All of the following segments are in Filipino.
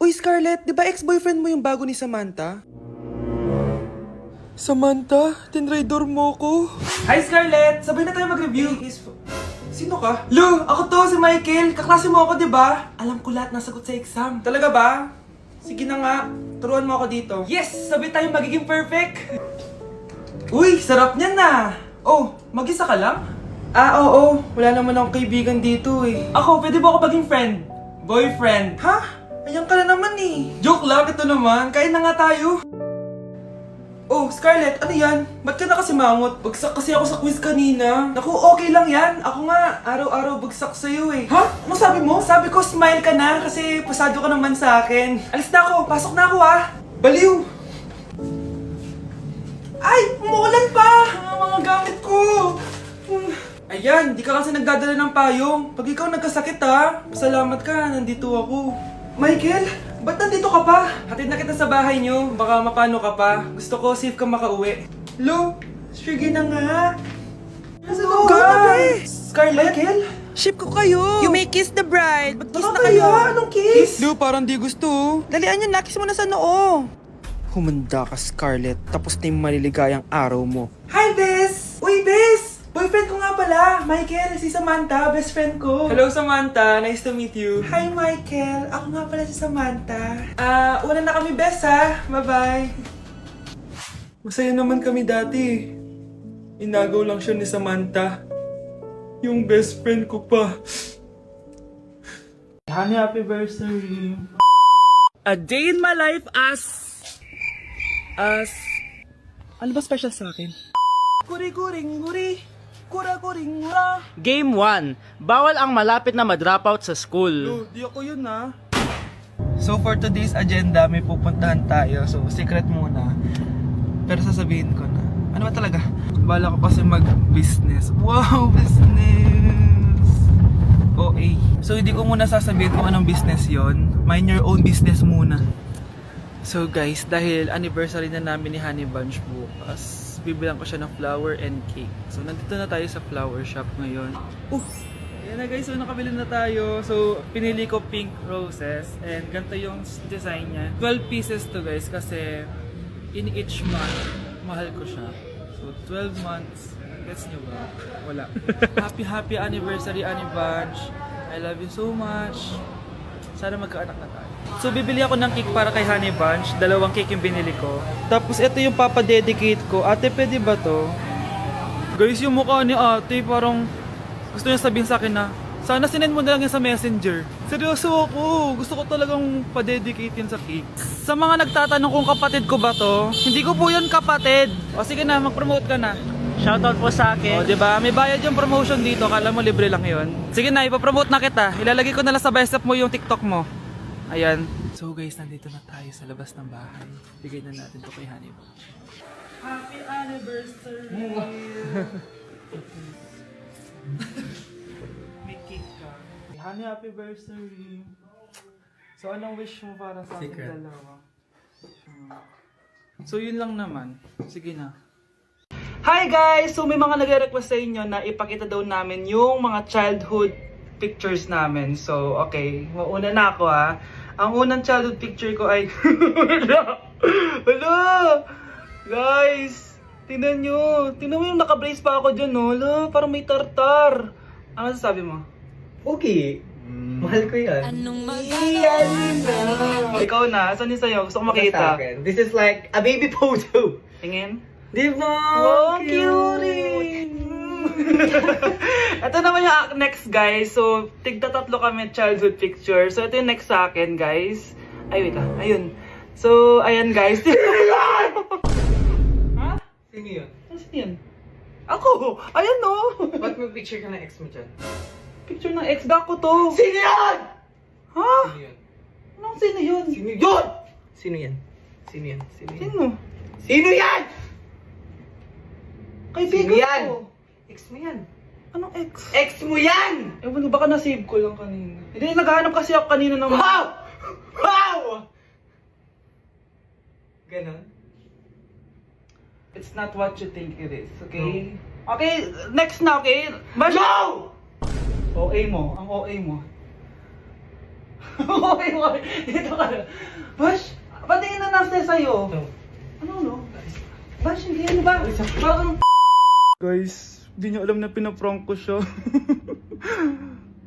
Uy, Scarlett, di ba ex-boyfriend mo yung bago ni Samantha? Samantha, tinraidor mo ko. Hi, Scarlett! Sabay na tayo mag-review. Sino ka? Lu, ako to, si Michael. Kaklase mo ako, di ba? Alam ko lahat ng sagot sa exam. Talaga ba? Sige na nga, turuan mo ako dito. Yes! Sabay tayo magiging perfect! Uy, sarap niyan na! Oh, mag-isa ka lang? Oo. Wala naman akong kaibigan dito eh. Ako, pwede ba ako maging friend? Boyfriend? Ha? Ayan ka na naman eh. Joke lang, ito naman. Kain na nga tayo. Oh, Scarlett, ano yan? Ba't ka na kasi mangot? Bagsak kasi ako sa quiz kanina. Naku, okay lang yan. Ako nga, araw-araw bagsak sa'yo eh. Ha? Ano sabi mo? Sabi ko, smile ka na kasi pasado ka naman sa akin. Alis na ako, pasok na ako ah. Baliw! Ay, umuulan pa! Ang mga gamit ko! Ayan, di ka kasi nagdadala ng payong. Pag ikaw nagkasakit ha, pasalamat ka, nandito ako. Michael, ba't nandito ka pa? Hatid na kita sa bahay niyo, baka mapano ka pa. Gusto ko safe ka makauwi. Lo, sige na nga. Nasa loob ka? Scarlett? Michael? Ship ko kayo! You may kiss the bride! Mag-kiss na Nakakaya, kayo! anong kiss? Lu, parang di gusto. Dalian nyo na, kiss mo na sa noo! Humanda ka, Scarlett, tapos na yung maliligayang araw mo. Hi, Bes! Uy, Bes! Boyfriend ko nga pala, Michael, si Samantha, best friend ko. Hello, Samantha. Nice to meet you. Hi, Michael. Ako nga pala si Samantha. Una na kami, Bes, ha? Bye-bye. Masaya naman kami dati. Inagaw lang siya ni Samantha. Yung best friend ko pa. Happy anniversary. A day in my life as... Ano ba special sa akin? Guri-guring-guri. Kura-guring-gura. Game 1. Bawal ang malapit na ma-dropout sa school. Lo, di ako yun ha. So for today's agenda, may pupuntahan tayo. So secret muna. Pero sasabihin ko na. Ano ba talaga? Bala ko kasi mag-business. Wow, business! OA. So hindi ko muna sasabihin kung anong business yon. Mind your own business muna. So guys, dahil anniversary na namin ni Honey Bunch bukas, bibilang ko siya ng flower and cake. So nandito na tayo sa flower shop ngayon. Ayan na guys, so nakabili na tayo. So pinili ko pink roses and ganito yung design niya. 12 pieces to guys kasi in each month, mahal ko siya. So 12 months, gets nyo ba? Wala. Happy anniversary Honey Bunch. I love you so much. Sana magkaanak na tayo. So bibili ako ng cake para kay Honey Bunch. 2 cake yung binili ko. Tapos ito yung papadedicate ko. Ate, pwede ba to? Guys, yung mukha ni ate parang gusto niya sabihin sa akin na sana sinend mo na lang yan sa messenger. Seryoso ako. Gusto ko talagang padedicate yan sa cake. Sa mga nagtatanong kung kapatid ko ba to, hindi ko po yun kapatid. O sige na, mag-promote ka na. Shoutout po sa O, akin. diba? May bayad yung promotion dito. Kala mo libre lang yun. Sige na, ipapromote na kita. Ilalagay ko na lang sa bicep mo yung TikTok mo. Ayan. So guys, nandito na tayo sa labas ng bahay. Bigay na natin to kay Honey Bunch. Happy anniversary! May cake ka. Honey, happy anniversary! So anong wish mo para sa ating dalawa? So yun lang naman. Sige na. Hi guys! So may mga nagre-request sa inyo na ipakita daw namin yung mga childhood pictures namin. So okay, mauna na ako ha. Ang unang childhood picture ko ay... Hala! Guys! Tingnan nyo! Tingnan mo yung naka-brace pa ako dyan, no? Hala, parang may tartar. Ano sasabi mo? Okay. Mahal ko yan. Ikaw na, saan yung sa'yo? Gusto ko makita. This is like a baby photo. Tingin? Di ba? Wow, cute! Ito naman yung next guys. So, tigda 3 kami childhood picture. So, ito yung next sa akin guys. Ay, wait ayun. So, ayan guys. Ha? Sino yun? Saan yun? Ako! Ayan no! Ba't may picture ka ng ex mo dyan? Picture ng ex ko to. Sino yan? Ha? Sino yun? Anong sino yun? Sino yun? Sino yan? Sino yan? Sino yan? Sino? Sino yan? Kaibigan Sino yan? ko. Ex mo yan. Anong ex? Ex mo yan! Ewan, baka na-save ko lang kanina. Hindi, naghahanap kasi ako kanina ng... Wow! Wow! Ganon? It's not what you think it is, okay? Okay, next na, okay? No! OA mo, ang OA mo. Uy, uy, dito ka na. Bash, patingin na nasa sa'yo. Ano, no? Bash, hindi ano ba? Parang... Guys, di niyo alam na pinaprank ko siya.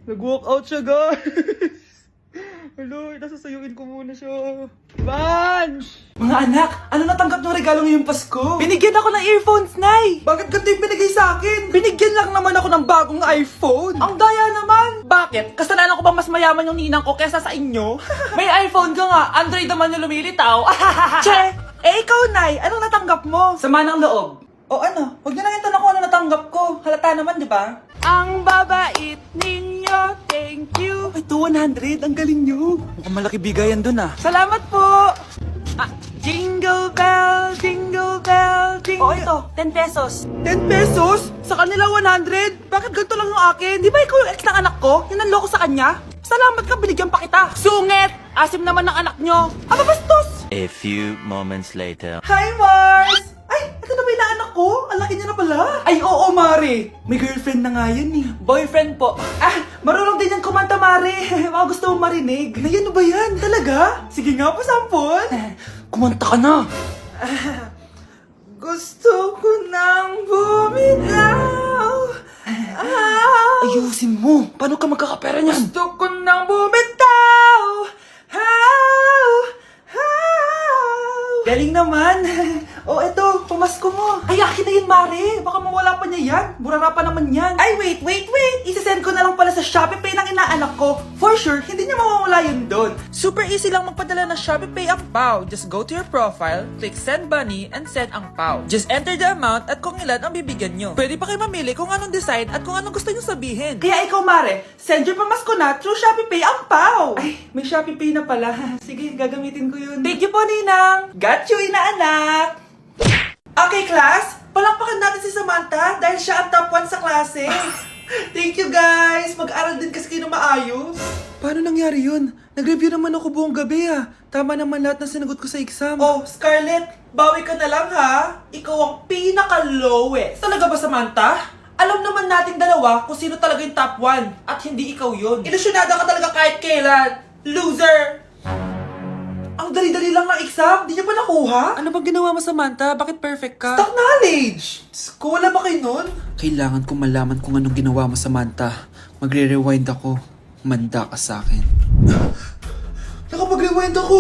Nag-walk out siya, guys. Hello, nasasayuin ko muna siya. Bunch! Mga anak, ano natanggap ng regalo ngayong Pasko? Binigyan ako ng earphones, Nay! Bakit ganito yung binigay sa akin? Binigyan lang naman ako ng bagong iPhone. Ang daya naman! Bakit? Kasalanan ko ba mas mayaman yung ninang ko kesa sa inyo? May iPhone ka nga, Android naman yung lumilitaw. Che! Eh ikaw, Nay, anong natanggap mo? Sama ng loob. O ano, huwag niyo lang yung tanong ko ano natanggap ko. Halata naman, di ba? Ang babait ninyo, thank you. Ito, 100, ang galing nyo. Mukhang malaki bigayan dun ah. Salamat po. Jingle bell, jingle bell, jingle... Oh, ito, 10 pesos. 10 pesos? Sa kanila 100? Bakit ganito lang yung akin? Di ba ikaw yung ex ng anak ko? Yung nanloko sa kanya? Salamat ka, binigyan pa kita. Sungit! Asim naman ng anak nyo. Aba, bastos! A few moments later. Hi, Mars! Ay, ito na ba yung anak ko? Ang laki niya na pala. Ay, oo, Mari. May girlfriend na nga yan eh. Boyfriend po. Marunong din yan kumanta, Mari. Mga gusto mo marinig. Na yan ba yan? Talaga? Sige nga, pasampon. Kumanta ka na. Gusto ko nang bumitaw. Ayusin mo. Paano ka magkakapera niyan? Gusto ko nang bumitaw. Galing naman. O, eto, pamasko mo. Ay, akin na yun, Mare. Baka mawala pa niya yan. Burara pa naman yan. Ay, wait. Isasend ko na lang pala sa Shopee Pay ng inaanak ko. For sure, hindi niya mawawala yun doon. Super easy lang magpadala ng Shopee Pay ang PAW. Just go to your profile, click Send Money, and send ang PAW. Just enter the amount at kung ilan ang bibigyan nyo. Pwede pa kayo mamili kung anong design at kung anong gusto nyo sabihin. Kaya ikaw, Mare, send your pamasko na through Shopee Pay ang PAW. Ay, may Shopee Pay na pala. Sige, gagamitin ko yun. Thank you po, Ninang. Got you, inaanak. Okay, class. Palakpakan natin si Samantha dahil siya ang top 1 sa klase. Thank you, guys. Mag-aral din kasi kayo na maayos. Paano nangyari yun? Nag-review naman ako buong gabi ah. Tama naman lahat ng sinagot ko sa exam. Oh, Scarlett, bawi ka na lang ha. Ikaw ang pinaka-lowest. Talaga ba, Samantha? Alam naman nating dalawa kung sino talaga yung top 1 at hindi ikaw yun. Ilusyonada ka talaga kahit kailan. Loser! Ang dali-dali lang ng exam, di niya pa nakuha? Ano bang ginawa mo, Samantha? Bakit perfect ka? Stock knowledge! Ko, wala ba kayo nun? Kailangan kong malaman kung anong ginawa mo, Samantha. Magre-rewind ako. Manda ka sa akin. Nakapag-rewind ako!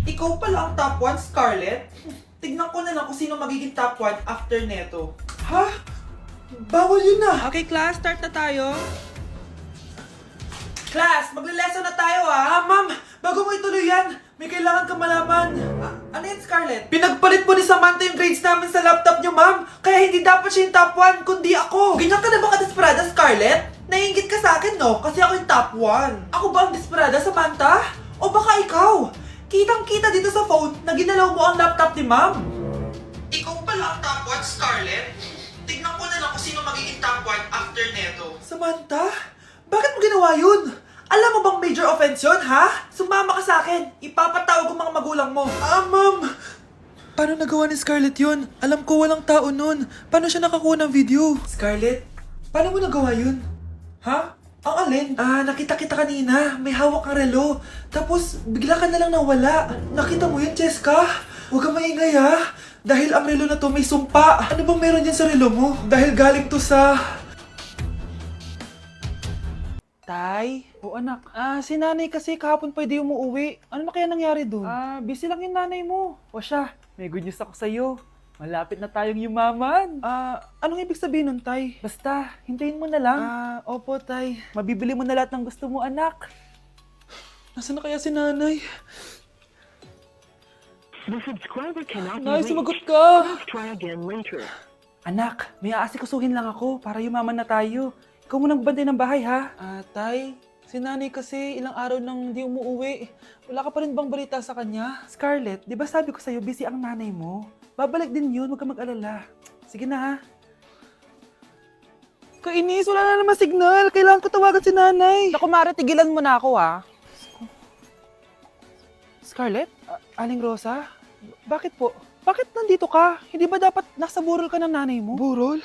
Ikaw pala ang top 1, Scarlett? Tignan ko na lang kung sino magiging top 1 after neto. Ha? Bawal yun na! Okay, class, start na tayo. Class, magle-lesson na tayo ha. Ma'am, bago mo ituloy yan, may kailangan ka malaman. Ano yan, Scarlett? Pinagpalit po ni Samantha yung grades namin sa laptop niyo, ma'am. Kaya hindi dapat siya yung top 1, kundi ako. Ganyan ka na ba ka-desperada, Scarlett? Naiingit ka sa akin, no? Kasi ako yung top 1. Ako ba ang desperada, Samantha? O baka ikaw? Kitang-kita dito sa phone na ginalaw mo ang laptop ni ma'am. Ikaw pala ang top 1, Scarlett? Tignan ko na lang kung sino magiging top 1 after neto. Samantha? Bakit mo ginawa yun? Alam mo bang major offense yun, ha? Sumama ka sa akin. Ipapatawag ko mga magulang mo. Ma'am! Paano nagawa ni Scarlett yun? Alam ko walang tao nun. Paano siya nakakuha ng video? Scarlett, paano mo nagawa yun? Ha? Ang alin? Nakita kita kanina. May hawak kang relo. Tapos, bigla ka na lang nawala. Nakita mo yun, Cheska? Huwag kang maingay, ha? Dahil ang relo na to may sumpa. Ano bang meron yan sa relo mo? Dahil galing to sa... Tay? O anak, si nanay kasi kahapon pwede umuwi. Ano na kaya nangyari dun? Busy lang yung nanay mo. O siya, may good news ako sa'yo. Malapit na tayong yumaman. Anong ibig sabihin nun, Tay? Basta, hintayin mo na lang. Opo, Tay. Mabibili mo na lahat ng gusto mo, anak. Nasaan na kaya si nanay? The subscriber cannot be Nay, reached. sumagot ka! Please try again later. Anak, may aasikasuhin lang ako para yumaman na tayo. Ikaw munang bantay ng bahay, ha? Tay, si nanay kasi ilang araw nang di umuwi. Wala ka pa rin bang balita sa kanya? Scarlett, di ba sabi ko sa'yo busy ang nanay mo? Babalik din yun, huwag ka mag-alala. Sige na, ha? Kainis, wala na naman signal. Kailangan ko tawagan si nanay. Naku, Mare, tigilan mo na ako, ha? Scarlett? Aling Rosa? Bakit po? Bakit nandito ka? Hindi ba dapat nasa burol ka ng nanay mo? Burol?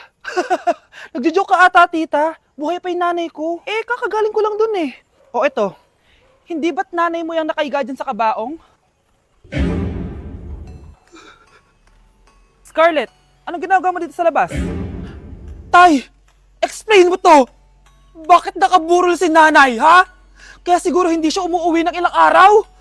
Nagjo-joke ka ata, tita. Buhay pa yung nanay ko. Eh, kakagaling ko lang dun eh. O eto, hindi ba't nanay mo yung nakaiga dyan sa kabaong? Scarlett, anong ginagawa mo dito sa labas? Tay, explain mo to! Bakit nakaburol si nanay, ha? Kaya siguro hindi siya umuwi ng ilang araw?